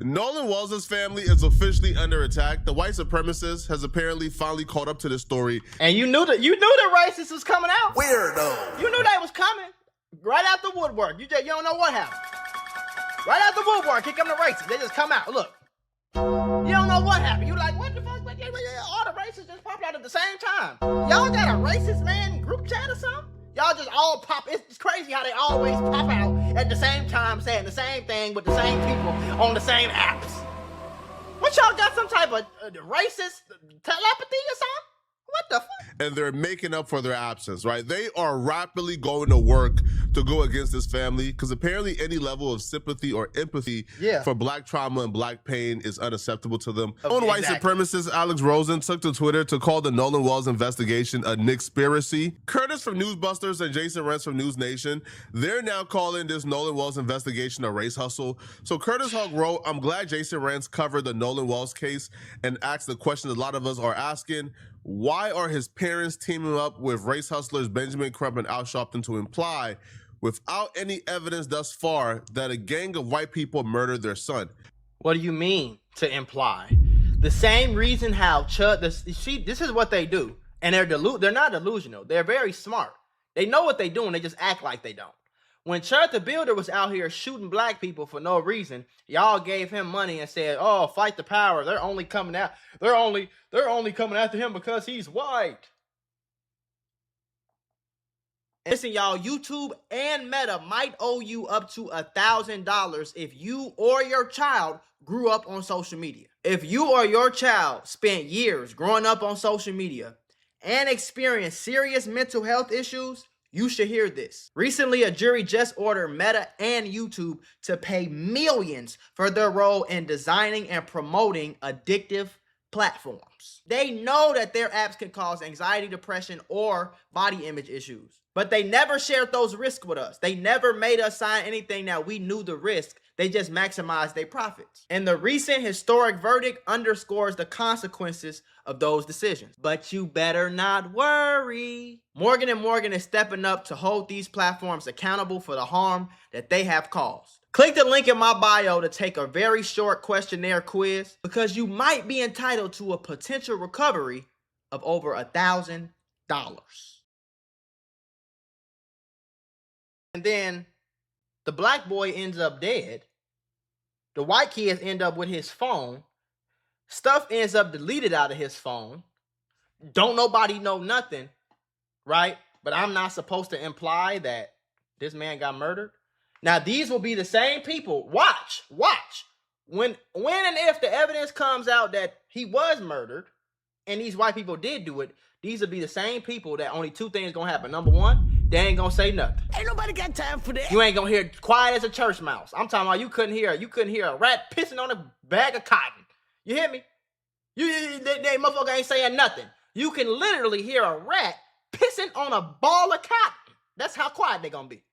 Nolan Wells' family is officially under attack. The white supremacist has apparently finally caught up to this story. And you knew the racist was coming out. Weirdo. You knew they was coming. Right out the woodwork. You don't know what happened. Right out the woodwork, here come the racists. They just come out. Look. You don't know what happened. You like, what the fuck? All the racists just popped out at the same time. Y'all got a racist man group chat or something? Y'all just all pop. It's crazy how they always pop out at the same time saying the same thing with the same people on the same apps. What, y'all got some type of racist telepathy or something? What the fuck? And they're making up for their absence, right? They are rapidly going to work to go against this family because apparently any level of sympathy or empathy for black trauma and black pain is unacceptable to them. Own white supremacist Alex Rosen took to Twitter to call the Nolan Wells investigation a Nickspiracy. Curtis from Newsbusters and Jason Rentz from News Nation, they're now calling this Nolan Wells investigation a race hustle. So Curtis Hogg wrote, I'm glad Jason Rentz covered the Nolan Wells case and asked the question a lot of us are asking. Why are his parents teaming up with race hustlers Benjamin Crump and Al Sharpton to imply, without any evidence thus far, that a gang of white people murdered their son? What do you mean to imply? The same reason how this is what they do. And they're not delusional. They're very smart. They know what they do and they just act like they don't. When Chud the Builder was out here shooting black people for no reason, y'all gave him money and said, "Oh, fight the power. They're only coming out. They're only coming after him because he's white." Listen, y'all, YouTube and Meta might owe you up to $1,000 if you or your child grew up on social media. If you or your child spent years growing up on social media and experienced serious mental health issues, you should hear this. Recently, a jury just ordered Meta and YouTube to pay millions for their role in designing and promoting addictive platforms. They know that their apps can cause anxiety, depression, or body image issues, but they never shared those risks with us. They never made us sign anything that we knew the risk. They just maximized their profits. And the recent historic verdict underscores the consequences of those decisions. But you better not worry. Morgan & Morgan is stepping up to hold these platforms accountable for the harm that they have caused. Click the link in my bio to take a very short questionnaire quiz because you might be entitled to a potential recovery of over $1,000. And then the black boy ends up dead. The white kids end up with his phone. Stuff ends up deleted out of his phone. Don't nobody know nothing, right? But I'm not supposed to imply that this man got murdered. Now, these will be the same people. Watch. When and if the evidence comes out that he was murdered and these white people did do it, these will be the same people that only two things gonna happen. Number one, they ain't gonna say nothing. Ain't nobody got time for that. You ain't gonna hear quiet as a church mouse. I'm talking about you couldn't hear a rat pissing on a bag of cotton. You hear me? They motherfucker ain't saying nothing. You can literally hear a rat pissing on a ball of cotton. That's how quiet they gonna be.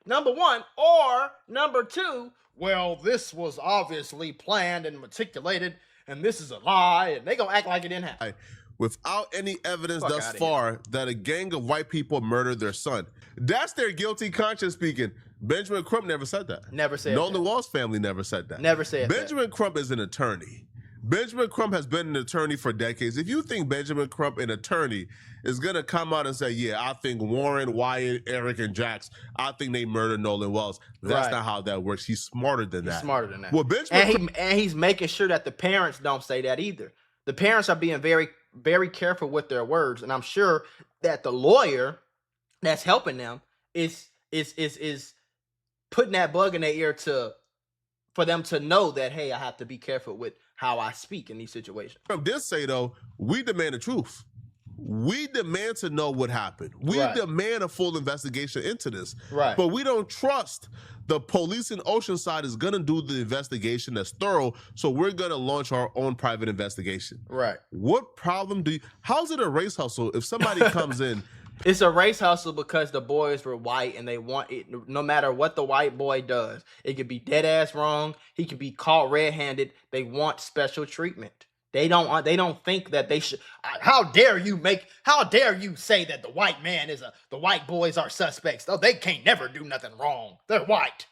Number one, or number two, well, this was obviously planned and reticulated, and this is a lie, and they gonna act like it didn't happen. Without any evidence thus far that a gang of white people murdered their son. That's their guilty conscience speaking. Benjamin Crump never said that. Never said Nolan that. Wells' family never said that. Never said that. Benjamin Crump is an attorney. Benjamin Crump has been an attorney for decades. If you think Benjamin Crump, an attorney, is going to come out and say, yeah, I think Warren, Wyatt, Eric, and Jax, I think they murdered Nolan Wells. That's not how that works. He's smarter than that. He's smarter than that. Well, and he's making sure that the parents don't say that either. The parents are being very, very careful with their words. And I'm sure that the lawyer that's helping them is putting that bug in their ear for them to know that, hey, I have to be careful with how I speak in these situations. From this say, though, we demand the truth. We demand to know what happened. We demand a full investigation into this. Right. But we don't trust the police in Oceanside is going to do the investigation that's thorough, so we're going to launch our own private investigation. Right. What problem how's it a race hustle if somebody comes in? It's a race hustle because the boys were white and they want it. No matter what the white boy does, it could be dead ass wrong. He could be caught red-handed. They want special treatment. They don't think that they should. How dare you say that the white boys are suspects? Oh, they can't never do nothing wrong. They're white.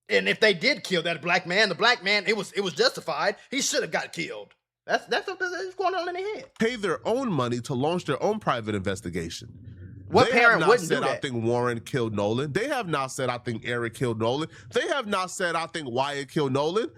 And if they did kill that black man, it was justified. He should have got killed. That's what's going on in their head. Pay their own money to launch their own private investigation. What parent wouldn't do that? I think Warren killed Nolan. They have not said, I think Eric killed Nolan. They have not said, I think Wyatt killed Nolan.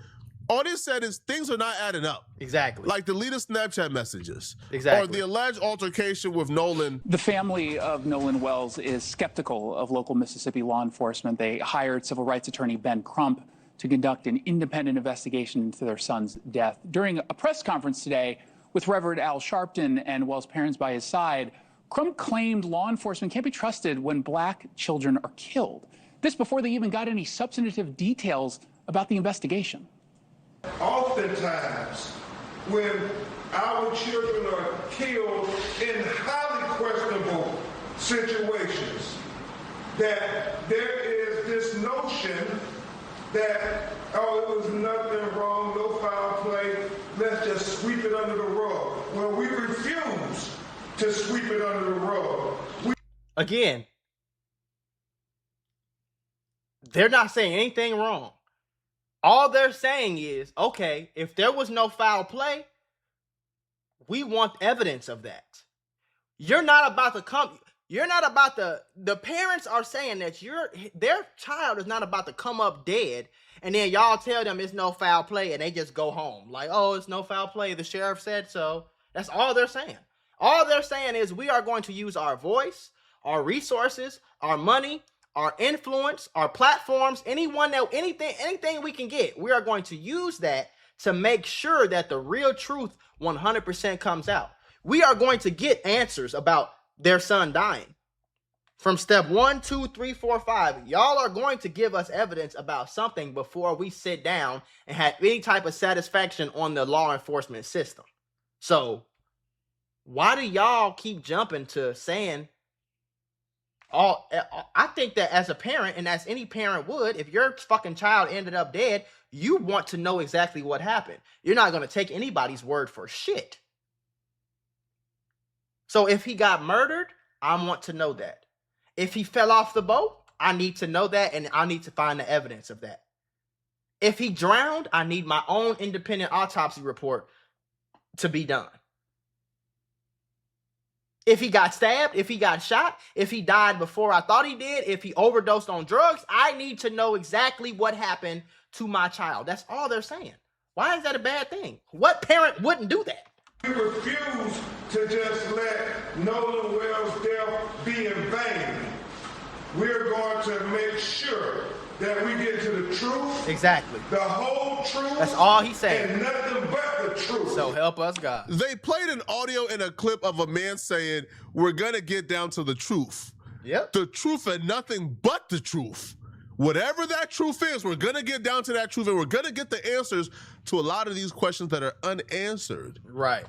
All they said is things are not adding up. Exactly. Like deleted Snapchat messages. Exactly. Or the alleged altercation with Nolan. The family of Nolan Wells is skeptical of local Mississippi law enforcement. They hired civil rights attorney Ben Crump to conduct an independent investigation into their son's death. During a press conference today with Reverend Al Sharpton and Wells' parents by his side, Crump claimed law enforcement can't be trusted when black children are killed. This before they even got any substantive details about the investigation. Oftentimes, when our children are killed in highly questionable situations, that there is this notion that, oh, it was nothing wrong, no foul play, let's just sweep it under the rug. Well, we refuse to sweep it under the rug. Again, they're not saying anything wrong. All they're saying is, okay, if there was no foul play, we want evidence of that. You're not about the parents are saying that their child is not about to come up dead, and then y'all tell them it's no foul play and they just go home. Like, oh, it's no foul play. The sheriff said so. That's all they're saying. All they're saying is we are going to use our voice, our resources, our money, our influence, our platforms, anything we can get. We are going to use that to make sure that the real truth 100% comes out. We are going to get answers about their son dying. From step 1, 2, 3, 4, 5, y'all are going to give us evidence about something before we sit down and have any type of satisfaction on the law enforcement system. So why do y'all keep jumping to saying, I think that as a parent, and as any parent would, if your fucking child ended up dead, you want to know exactly what happened. You're not going to take anybody's word for shit. So if he got murdered, I want to know that. If he fell off the boat, I need to know that, and I need to find the evidence of that. If he drowned, I need my own independent autopsy report to be done. If he got stabbed, if he got shot, if he died before I thought he did, if he overdosed on drugs, I need to know exactly what happened to my child. That's all they're saying. Why is that a bad thing? What parent wouldn't do that? We refuse to just let Nolan Wells' death be in vain. We're going to make sure that we get to the truth. Exactly. The whole truth. That's all he's saying. And nothing but the truth. So help us God. They played an audio and a clip of a man saying, we're going to get down to the truth. Yep. The truth and nothing but the truth. Whatever that truth is, we're going to get down to that truth, and we're going to get the answers to a lot of these questions that are unanswered. Right.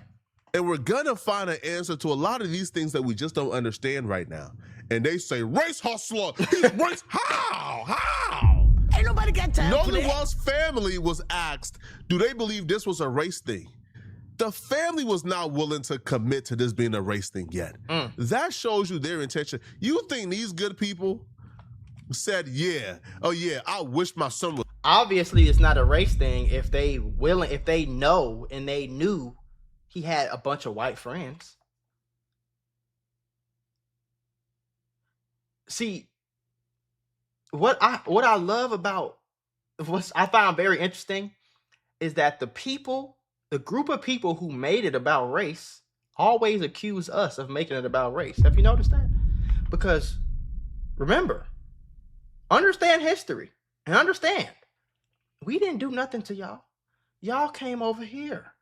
And we're going to find an answer to a lot of these things that we just don't understand right now. And they say, race hustler. He's race. How? Ain't nobody got time for Nolan that. Wells' family was asked, do they believe this was a race thing? The family was not willing to commit to this being a race thing yet. That shows you their intention. You think these good people said, yeah, oh yeah, I wish my son was. Obviously, it's not a race thing if they know and they knew he had a bunch of white friends. See, what I love about what I found very interesting is that the group of people who made it about race always accuse us of making it about race. Have you noticed that? Because remember, understand history and understand, we didn't do nothing to y'all. Y'all came over here.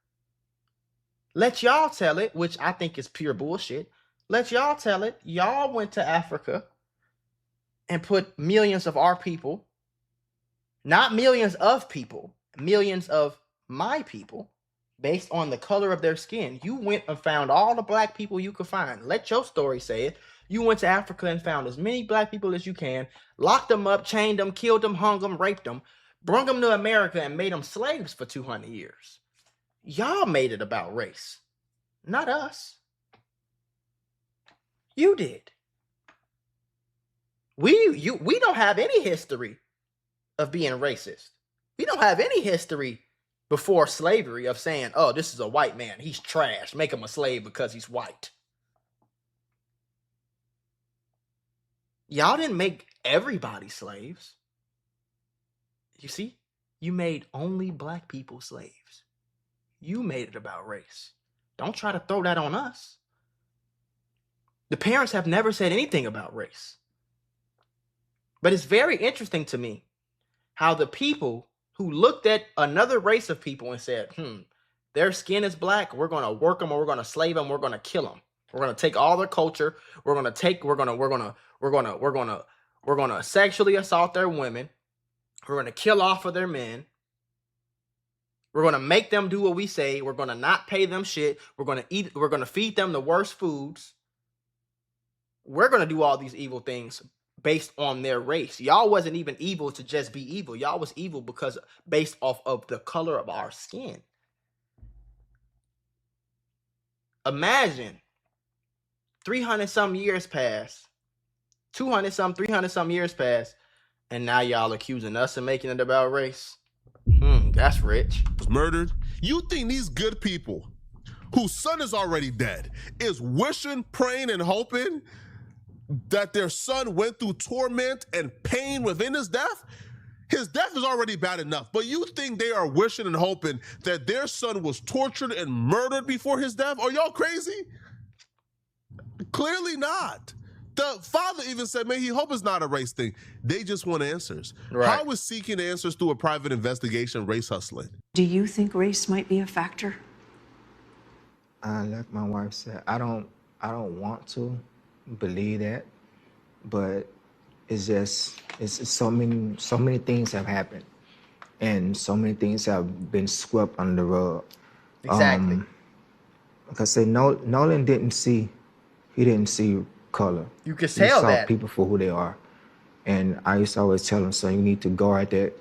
Let y'all tell it, which I think is pure bullshit. Let y'all tell it. Y'all went to Africa and put millions of our people, not millions of people, millions of my people, based on the color of their skin. You went and found all the black people you could find. Let your story say it. You went to Africa and found as many black people as you can, locked them up, chained them, killed them, hung them, raped them, brought them to America and made them slaves for 200 years. Y'all made it about race, not us. You did. We don't have any history of being racist. We don't have any history before slavery of saying, oh, this is a white man, he's trash, make him a slave because he's white. Y'all didn't make everybody slaves. You see, you made only black people slaves. You made it about race. Don't try to throw that on us. The parents have never said anything about race. But it's very interesting to me how the people who looked at another race of people and said, their skin is black, we're going to work them, or we're going to slave them, we're going to kill them. We're going to take all their culture, we're going to sexually assault their women, we're going to kill off of their men. We're going to make them do what we say. We're going to not pay them shit. We're going to feed them the worst foods. We're going to do all these evil things based on their race. Y'all wasn't even evil to just be evil. Y'all was evil because based off of the color of our skin. Imagine 300-some years pass, 200-some, 300-some years pass, and now y'all accusing us of making it about race. That's rich. Was murdered. You think these good people whose son is already dead is wishing, praying, and hoping that their son went through torment and pain within his death? His death is already bad enough, but you think they are wishing and hoping that their son was tortured and murdered before his death? Are y'all crazy? Clearly not. The father even said, man, he hope it's not a race thing. They just want answers. Right. How is seeking answers through a private investigation race hustling? Do you think race might be a factor? Like my wife said, I don't want to believe that, but it's just so many things have happened, and so many things have been swept under the rug. Exactly. Like I said, Nolan didn't see color. You could tell that. He saw people for who they are. And I used to always tell him, son, you need to go out there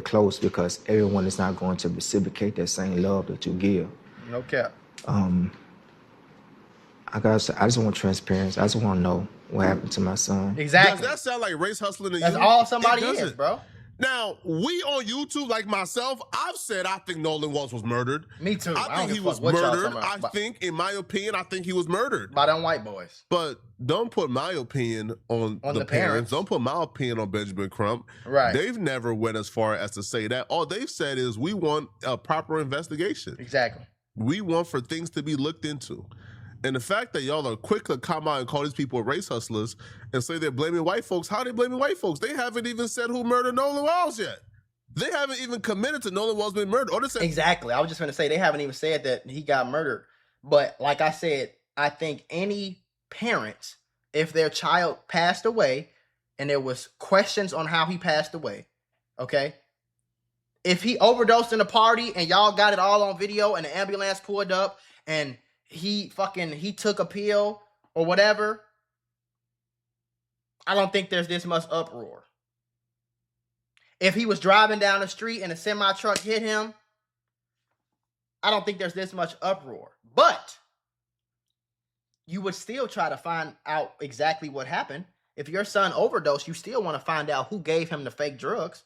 close, because everyone is not going to reciprocate that same love that you give. No cap. I just want transparency. I just want to know what happened to my son. Exactly. Does that sound like race hustling to you? That's all somebody is, bro. Now, we on YouTube, like myself, I've said I think Nolan Wells was murdered. Me too. I think he was murdered. I think, in my opinion, I think he was murdered. By them white boys. But don't put my opinion on the parents. Don't put my opinion on Benjamin Crump. Right. They've never went as far as to say that. All they've said is we want a proper investigation. Exactly. We want for things to be looked into. And the fact that y'all are quick to come out and call these people race hustlers and say they're blaming white folks, how are they blaming white folks? They haven't even said who murdered Nolan Wells yet. They haven't even committed to Nolan Wells being murdered. Exactly. I was just going to say, they haven't even said that he got murdered. But like I said, I think any parent, if their child passed away and there was questions on how he passed away, okay? If he overdosed in a party and y'all got it all on video and the ambulance pulled up and he took a pill or whatever, I don't think there's this much uproar. If he was driving down the street and a semi truck hit him, I don't think there's this much uproar. But you would still try to find out exactly what happened. If your son overdosed, you still want to find out who gave him the fake drugs,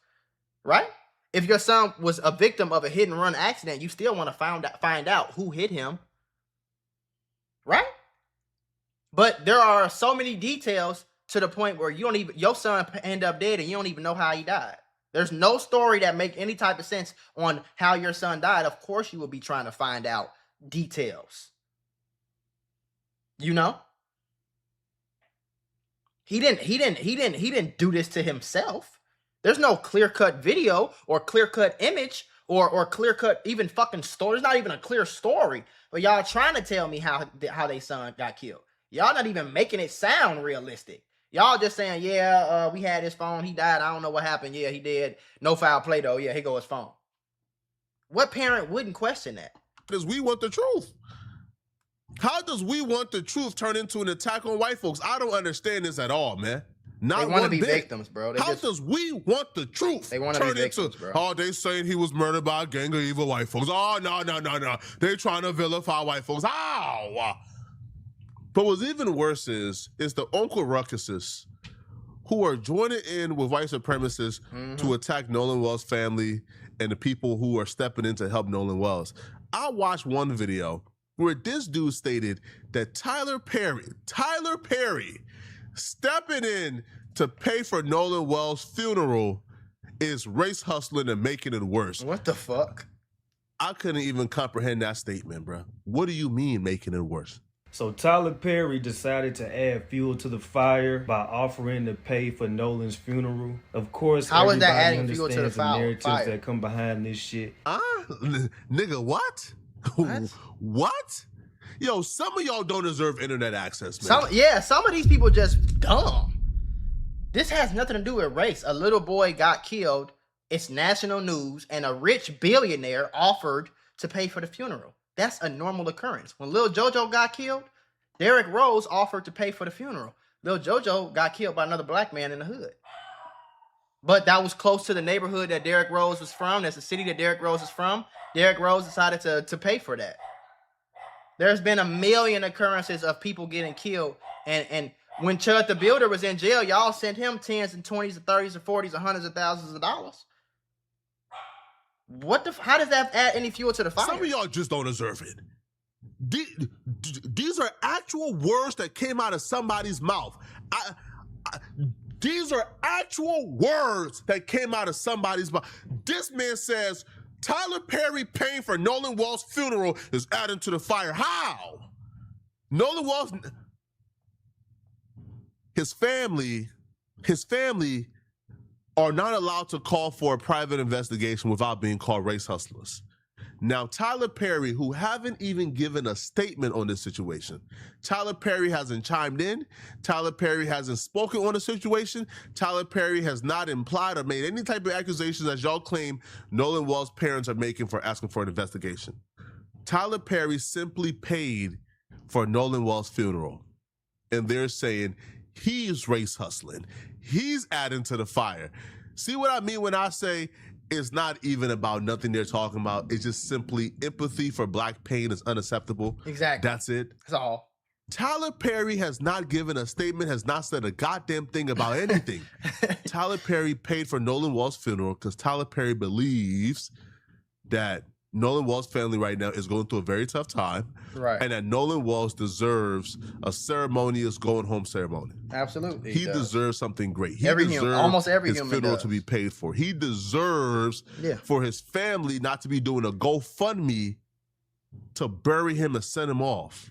right? If your son was a victim of a hit and run accident, you still want to find out who hit him. Right? But there are so many details to the point where your son end up dead and you don't even know how he died. There's no story that make any type of sense on how your son died. Of course you will be trying to find out details. You know? He didn't do this to himself. There's no clear-cut video or clear-cut image or clear-cut even fucking story. There's not even a clear story. But y'all trying to tell me how they son got killed. Y'all not even making it sound realistic. Y'all just saying, yeah, we had his phone. He died. I don't know what happened. Yeah, he did. No foul play, though. Yeah, here go his phone. What parent wouldn't question that? Because we want the truth. How does we want the truth turn into an attack on white folks? I don't understand this at all, man. They want to be victims, bro. How does we want the truth? They want to be victims, bro. Oh, they saying he was murdered by a gang of evil white folks. Oh, no. They trying to vilify white folks. Ow! But what's even worse is the Uncle Ruckuses who are joining in with white supremacists to attack Nolan Wells' family and the people who are stepping in to help Nolan Wells. I watched one video where this dude stated that Tyler Perry stepping in to pay for Nolan Wells' funeral is race hustling and making it worse. What the fuck? I couldn't even comprehend that statement, bro. What do you mean making it worse? So Tyler Perry decided to add fuel to the fire by offering to pay for Nolan's funeral. Of course, how is that everybody adding fuel to the narratives fire? that come behind this shit. Nigga, what? What? Yo, some of y'all don't deserve internet access, man. Some of these people just dumb. This has nothing to do with race. A little boy got killed. It's national news, and a rich billionaire offered to pay for the funeral. That's a normal occurrence. When Lil Jojo got killed, Derrick Rose offered to pay for the funeral. Lil Jojo got killed by another black man in the hood. But that was close to the neighborhood that Derrick Rose was from. That's the city that Derrick Rose is from. Derrick Rose decided to pay for that. There's been a million occurrences of people getting killed. And when Chud the Builder was in jail, y'all sent him 10s and 20s and 30s and 40s and hundreds of thousands of dollars. How does that add any fuel to the fire? Some of y'all just don't deserve it. These are actual words that came out of somebody's mouth. These are actual words that came out of somebody's mouth. This man says Tyler Perry paying for Nolan Wells' funeral is adding to the fire. How? Nolan Wells, his family are not allowed to call for a private investigation without being called race hustlers. Now, Tyler Perry, who haven't even given a statement on this situation, Tyler Perry hasn't chimed in, Tyler Perry hasn't spoken on the situation, Tyler Perry has not implied or made any type of accusations as y'all claim Nolan Wells' parents are making for asking for an investigation. Tyler Perry simply paid for Nolan Wells' funeral, and they're saying he's race hustling. He's adding to the fire. See what I mean when I say it's not even about nothing they're talking about. It's just simply empathy for black pain is unacceptable. Exactly. That's it. That's all. Tyler Perry has not given a statement, has not said a goddamn thing about anything. Tyler Perry paid for Nolan Wells' funeral because Tyler Perry believes that Nolan Wells' family right now is going through a very tough time. Right. And that Nolan Wells deserves a ceremonious going home ceremony. Absolutely. He deserves something great. He almost every his human funeral does. to be paid for. He deserves for his family not to be doing a GoFundMe to bury him and send him off.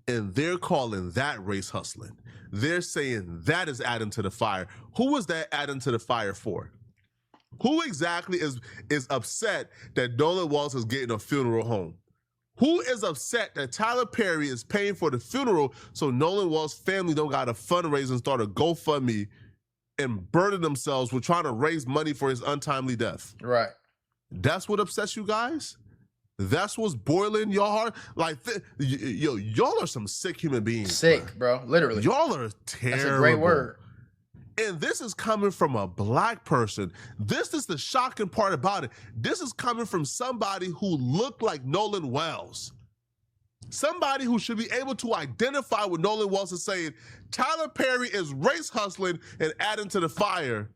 And they're calling that race hustling. They're saying that is adding to the fire. Who is that adding to the fire for? Who exactly is upset that Nolan Wells is getting a funeral home? Who is upset that Tyler Perry is paying for the funeral so Nolan Wells' family don't got to fundraise and start a GoFundMe and burden themselves with trying to raise money for his untimely death? Right. That's what upsets you guys? That's what's boiling your heart? Like, y'all are some sick human beings. Sick, bro. Literally. Y'all are terrible. That's a great word. And this is coming from a black person. This is the shocking part about it. This is coming from somebody who looked like Nolan Wells. Somebody who should be able to identify with Nolan Wells and saying, Tyler Perry is race hustling and adding to the fire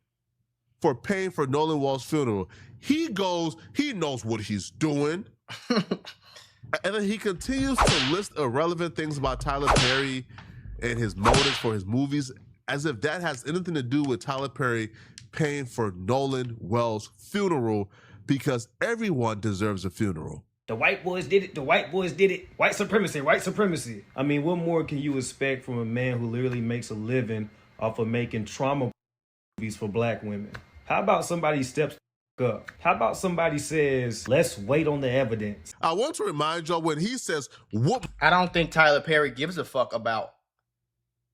for paying for Nolan Wells' funeral. He knows what he's doing. And then he continues to list irrelevant things about Tyler Perry and his motives for his movies, as if that has anything to do with Tyler Perry paying for Nolan Wells' funeral, because everyone deserves a funeral. The white boys did it. The white boys did it. White supremacy. White supremacy. I mean, what more can you expect from a man who literally makes a living off of making trauma movies for black women? How about somebody steps up? How about somebody says, let's wait on the evidence? I want to remind y'all when he says, whoop. I don't think Tyler Perry gives a fuck about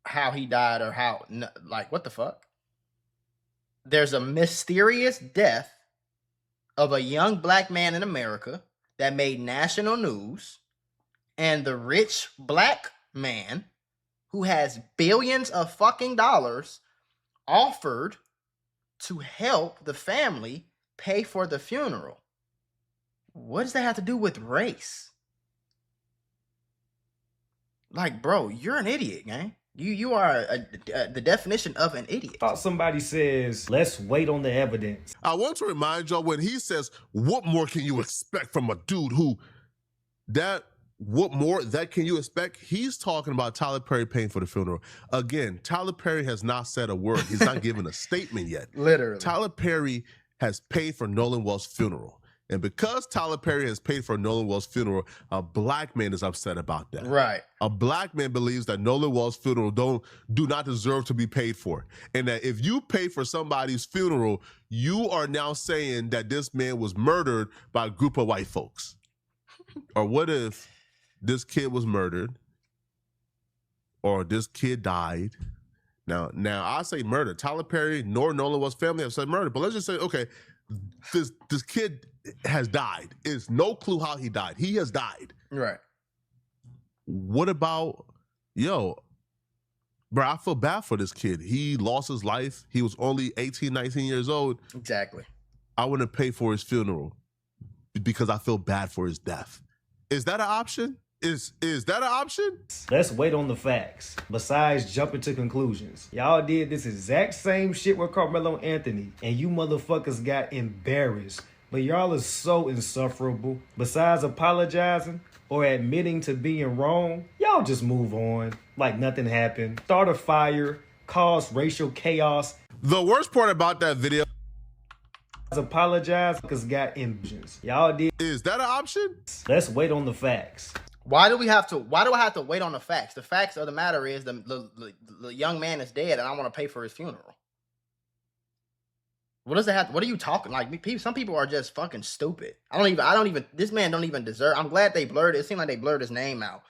how he died or how, like, what the fuck? There's a mysterious death of a young black man in America that made national news, and the rich black man who has billions of fucking dollars offered to help the family pay for the funeral. What does that have to do with race? Like, bro, you're an idiot, gang. You are the definition of an idiot. Thought somebody says, let's wait on the evidence. I want to remind y'all when he says, what more can you expect from a dude who what more that can you expect? He's talking about Tyler Perry paying for the funeral. Again, Tyler Perry has not said a word. He's not given a statement yet. Literally. Tyler Perry has paid for Nolan Wells' funeral. And because Tyler Perry has paid for Nolan Wells' funeral, a black man is upset about that. Right. A black man believes that Nolan Wells' funeral do not deserve to be paid for. And that if you pay for somebody's funeral, you are now saying that this man was murdered by a group of white folks. Or what if this kid was murdered or this kid died? Now I say murder. Tyler Perry nor Nolan Wells' family have said murder. But let's just say, okay, this kid has died. It's no clue how he died. He has died. Right. What about, bro, I feel bad for this kid. He lost his life. He was only 18, 19 years old. Exactly. I wouldn't pay for his funeral because I feel bad for his death. Is that an option? Is that an option? Let's wait on the facts. Besides jumping to conclusions. Y'all did this exact same shit with Carmelo Anthony, and you motherfuckers got embarrassed. But y'all are so insufferable. Besides apologizing or admitting to being wrong, y'all just move on like nothing happened. Start a fire, cause racial chaos. The worst part about that video, apologize because got illusions. Y'all did. Is that an option? Let's wait on the facts. Why do I have to wait on the facts? The facts of the matter is the young man is dead and I want to pay for his funeral. What does that have? What are you talking like? Some people are just fucking stupid. This man don't even deserve. I'm glad they blurred it. It seemed like they blurred his name out.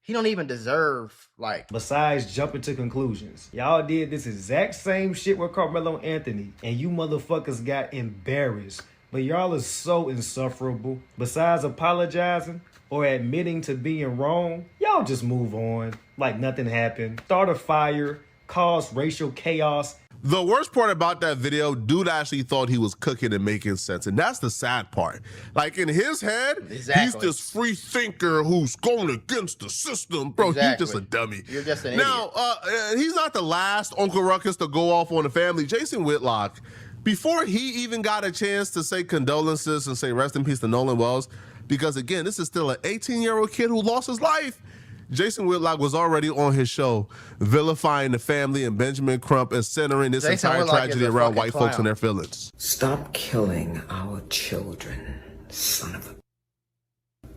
He don't even deserve, like. Besides jumping to conclusions. Y'all did this exact same shit with Carmelo Anthony, and you motherfuckers got embarrassed. But y'all are so insufferable. Besides apologizing or admitting to being wrong, y'all just move on like nothing happened. Start a fire, cause racial chaos. The worst part about that video, dude actually thought he was cooking and making sense. And that's the sad part. Like in his head, He's this free thinker who's going against the system. Bro, He's just a dummy. You're just an idiot. Now, he's not the last Uncle Ruckus to go off on the family. Jason Whitlock, before he even got a chance to say condolences and say rest in peace to Nolan Wells, because again, this is still an 18-year-old kid who lost his life. Jason Whitlock was already on his show vilifying the family and Benjamin Crump and centering this entire tragedy around white folks and their feelings. Stop killing our children, son of a...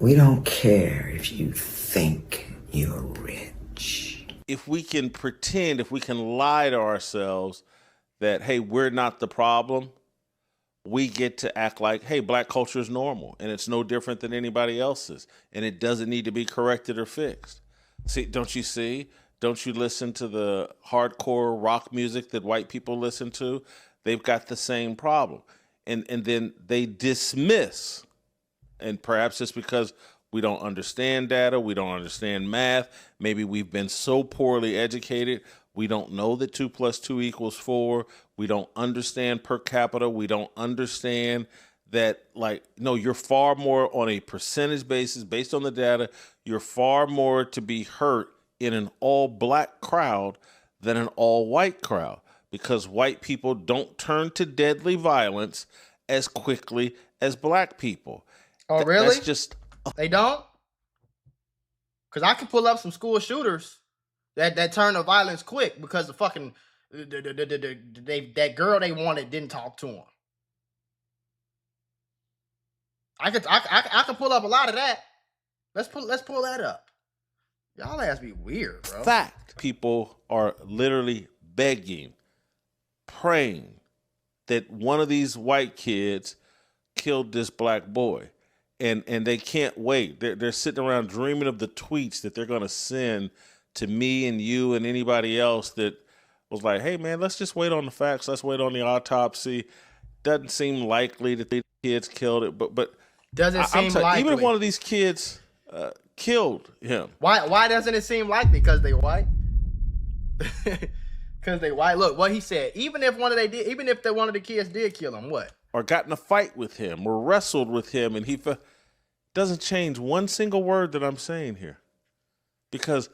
We don't care if you think you're rich. If we can pretend, if we can lie to ourselves that, hey, we're not the problem, we get to act like, hey, black culture is normal and it's no different than anybody else's and it doesn't need to be corrected or fixed. See, don't you see? Don't you listen to the hardcore rock music that white people listen to? They've got the same problem. And then they dismiss, and perhaps it's because we don't understand data, we don't understand math, maybe we've been so poorly educated, we don't know that 2 + 2 = 4. We don't understand per capita. We don't understand that, like, no, you're far more on a percentage basis based on the data. You're far more to be hurt in an all-black crowd than an all-white crowd because white people don't turn to deadly violence as quickly as black people. Oh, really? That's just... They don't? Because I can pull up some school shooters that turn to violence quick because the fucking that girl they wanted didn't talk to him. I could pull up a lot of that. Let's pull that up. Y'all ass be weird, bro. Fact. People are literally begging, praying that one of these white kids killed this black boy. And they can't wait. They're sitting around dreaming of the tweets that they're going to send to me and you and anybody else that was like, hey, man, let's just wait on the facts. Let's wait on the autopsy. Doesn't seem likely that the kids killed it. But doesn't seem likely. Even if one of these kids killed him. Why doesn't it seem likely? Because they white? Because they white. Look, what he said. Even if one of the kids did kill him, what? Or got in a fight with him or wrestled with him and he doesn't change one single word that I'm saying here. Because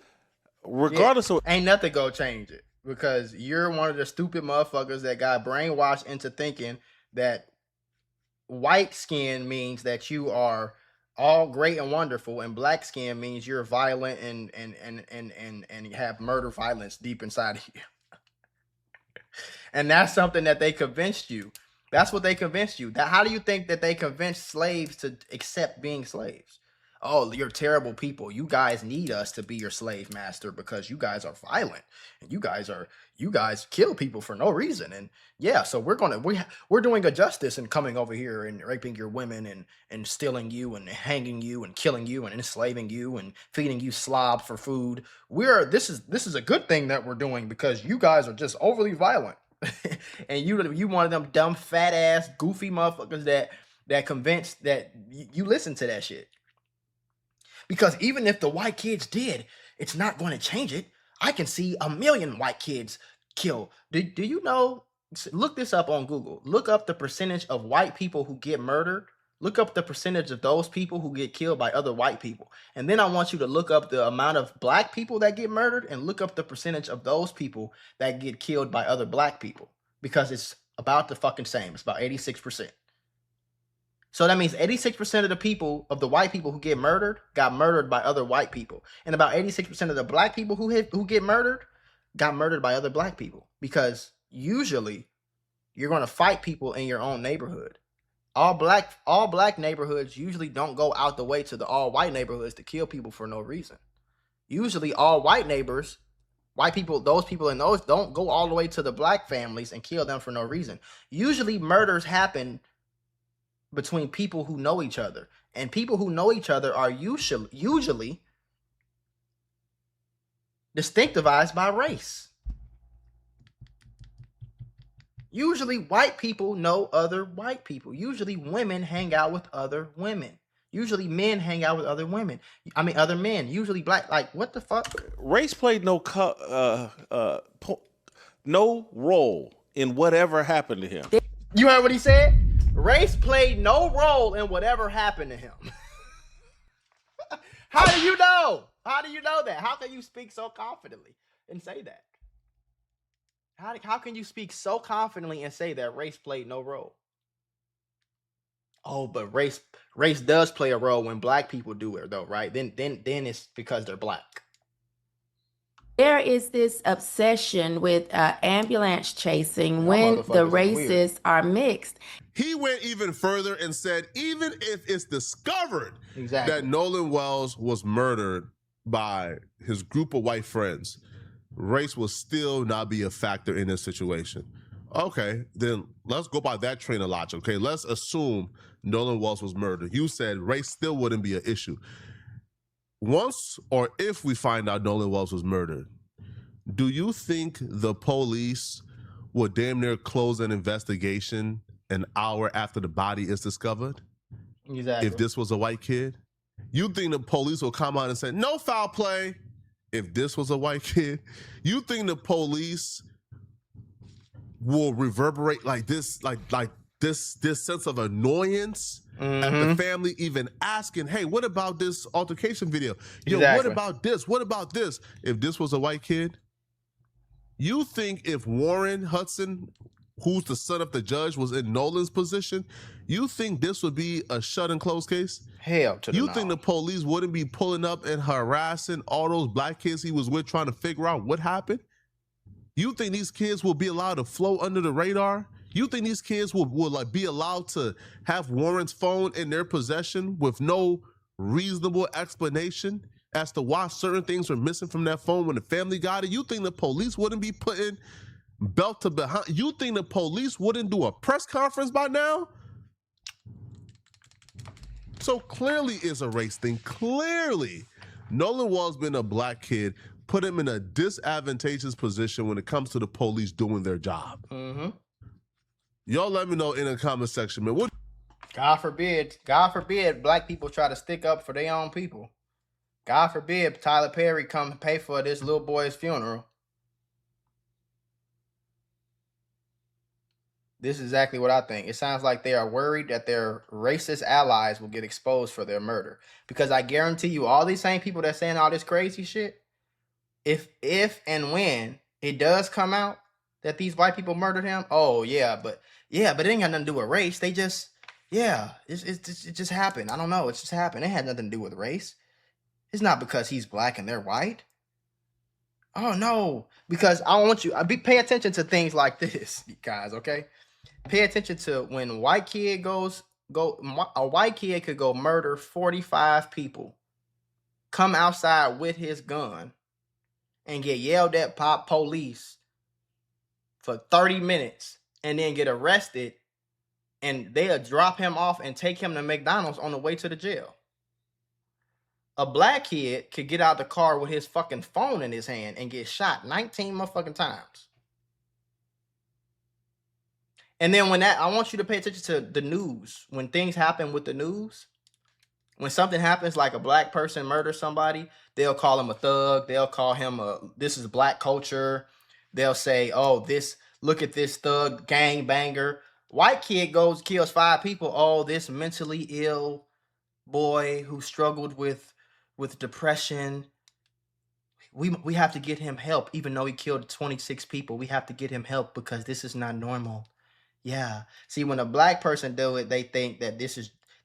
regardless of ain't nothing gonna change it because you're one of the stupid motherfuckers that got brainwashed into thinking that white skin means that you are all great and wonderful, and black skin means you're violent and you have murder violence deep inside of you. And that's something that they convinced you. That's what they convinced you. How do you think that they convinced slaves to accept being slaves? Oh, you're terrible people. You guys need us to be your slave master because you guys are violent and you guys kill people for no reason. And yeah, so we're doing a justice and coming over here and raping your women and stealing you and hanging you and killing you and enslaving you and feeding you slob for food. This is a good thing that we're doing because you guys are just overly violent. And you one of them dumb fat ass goofy motherfuckers that convinced that you listen to that shit. Because even if the white kids did, it's not going to change it. I can see 1 million white kids killed. Do you know? Look this up on Google. Look up the percentage of white people who get murdered. Look up the percentage of those people who get killed by other white people. And then I want you to look up the amount of black people that get murdered and look up the percentage of those people that get killed by other black people. Because it's about the fucking same. It's about 86%. So that means 86% of the people, of the white people who get murdered, got murdered by other white people. And about 86% of the black people who get murdered, got murdered by other black people. Because usually, you're going to fight people in your own neighborhood. All black neighborhoods usually don't go out the way to the all white neighborhoods to kill people for no reason. Usually, all white neighbors, white people, those people in those don't go all the way to the black families and kill them for no reason. Usually, murders happen between people who know each other, and people who know each other are usually distinctivized by race. Usually white people know other white people. Usually women hang out with other women. Usually men hang out with other women. I mean other men. Usually black. Like what the fuck? Race played no role in whatever happened to him. You heard what he said? Race played no role in whatever happened to him. How do you know? How do you know that? How can you speak so confidently and say that? How can you speak so confidently and say that race played no role? Oh, but race does play a role when black people do it though, right? Then it's because they're black. There is this obsession with ambulance chasing when the races are mixed. He went even further and said, even if it's discovered that Nolan Wells was murdered by his group of white friends, race will still not be a factor in this situation. Okay, then let's go by that train of logic. Okay, let's assume Nolan Wells was murdered. You said race still wouldn't be an issue. Once or if we find out Nolan Wells was murdered, do you think the police will damn near close an investigation an hour after the body is discovered? Exactly. If this was a white kid? You think the police will come out and say, no foul play, if this was a white kid? You think the police will reverberate like this, like this sense of annoyance at the family even asking, hey, what about this altercation video? Yo, what about this? What about this? If this was a white kid? You think if Warren Hudson, who's the son of the judge, was in Nolan's position, you think this would be a shut and close case? Hell to the no. You think the police wouldn't be pulling up and harassing all those black kids he was with trying to figure out what happened? You think these kids will be allowed to float under the radar? You think these kids will like be allowed to have Warren's phone in their possession with no reasonable explanation as to why certain things were missing from that phone when the family got it? You think the police wouldn't be putting belt to behind? You think the police wouldn't do a press conference by now? So clearly it's a race thing. Clearly, Nolan Wells being a black kid put him in a disadvantageous position when it comes to the police doing their job. Y'all let me know in the comment section, man. God forbid black people try to stick up for their own people. God forbid Tyler Perry come pay for this little boy's funeral. This is exactly what I think. It sounds like they are worried that their racist allies will get exposed for their murder. Because I guarantee you, all these same people that's saying all this crazy shit, if and when it does come out that these white people murdered him, but it ain't got nothing to do with race. They just, it just happened. I don't know. It just happened. It had nothing to do with race. It's not because he's black and they're white. Oh no, because I want you. Pay attention to things like this, guys. Okay, pay attention to when a white kid could go murder 45 people, come outside with his gun, and get yelled at by police for 30 minutes, and then get arrested, and they'll drop him off and take him to McDonald's on the way to the jail. A black kid could get out the car with his fucking phone in his hand and get shot 19 motherfucking times. And then I want you to pay attention to the news. When things happen with the news, when something happens like a black person murders somebody, they'll call him a thug. They'll call him this is black culture. They'll say, look at this thug gang banger. White kid kills 5 people. This mentally ill boy who struggled with depression. We have to get him help, even though he killed 26 people. We have to get him help because this is not normal. Yeah. See, when a black person do it, they think that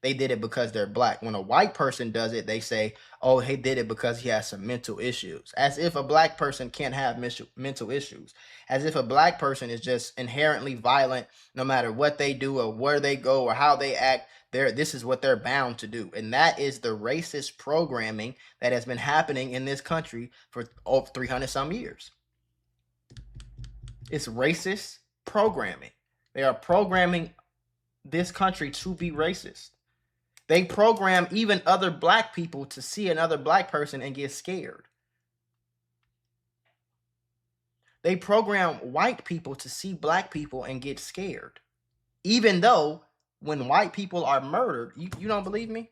they did it because they're black. When a white person does it, they say, he did it because he has some mental issues. As if a black person can't have mental issues. As if a black person is just inherently violent, no matter what they do or where they go or how they act. This is what they're bound to do. And that is the racist programming that has been happening in this country for over 300 some years. It's racist programming. They are programming this country to be racist. They program even other black people to see another black person and get scared. They program white people to see black people and get scared. Even though when white people are murdered, you don't believe me?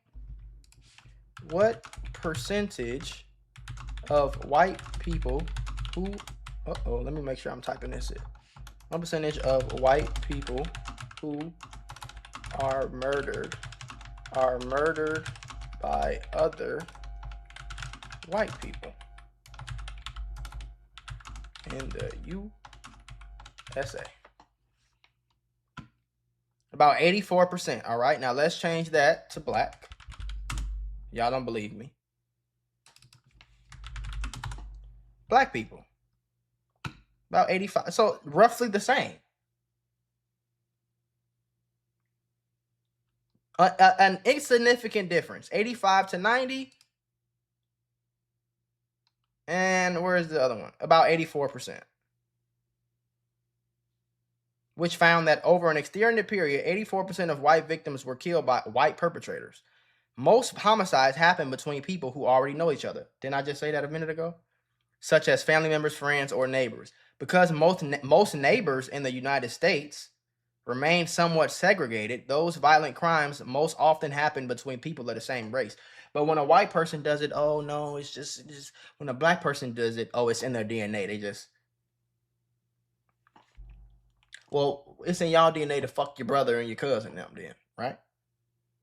What percentage of white people who... let me make sure I'm typing this in. What percentage of white people who are murdered by other white people in the USA? About 84%. All right, now let's change that to black. Y'all don't believe me. Black people. About 85. So roughly the same. An insignificant difference. 85 to 90. And where's the other one? About 84%. Which found that over an extended period, 84% of white victims were killed by white perpetrators. Most homicides happen between people who already know each other. Didn't I just say that a minute ago? Such as family members, friends, or neighbors. Because most neighbors in the United States remain somewhat segregated, those violent crimes most often happen between people of the same race. But when a white person does it, it's just when a black person does it, it's in their DNA. They just... Well, it's in y'all DNA to fuck your brother and your cousin them then, right?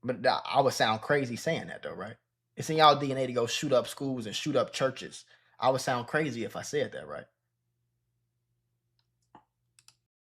But I would sound crazy saying that though, right? It's in y'all DNA to go shoot up schools and shoot up churches. I would sound crazy if I said that, right?